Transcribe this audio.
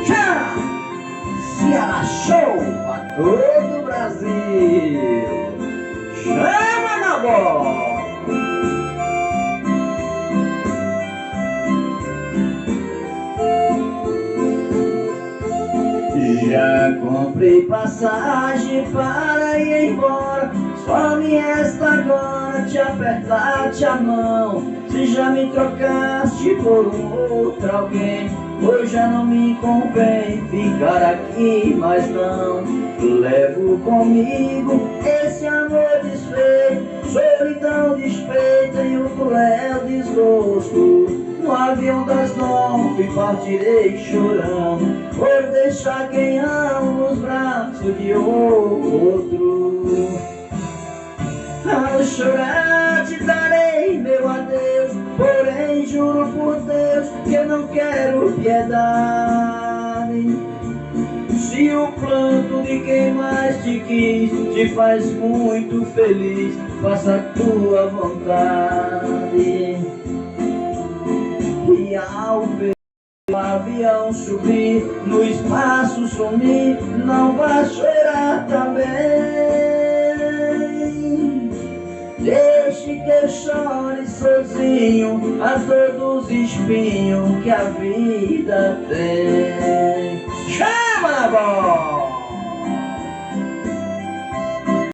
Já! Ceará Show a todo o Brasil! Chama na bola! Já comprei passagem para ir embora, só me resta agora te apertar-te a mão. Se já me trocaste por um outro alguém, hoje já não me convém ficar aqui, mas não. Levo comigo esse amor desfeito, solidão desfeita e o cruel desgosto. No avião das 9 partirei chorando, por deixar quem amo nos braços de outro. Ao chorar te darei meu adeus, porém juro por Deus que eu não quero piedade. Se o pranto de quem mais te quis te faz muito feliz, faça a tua vontade. E ao ver o avião subir, no espaço sumir, não vá chorar também. Deixe que eu chore sozinho a todos os espinhos que a vida tem. Chama na bola!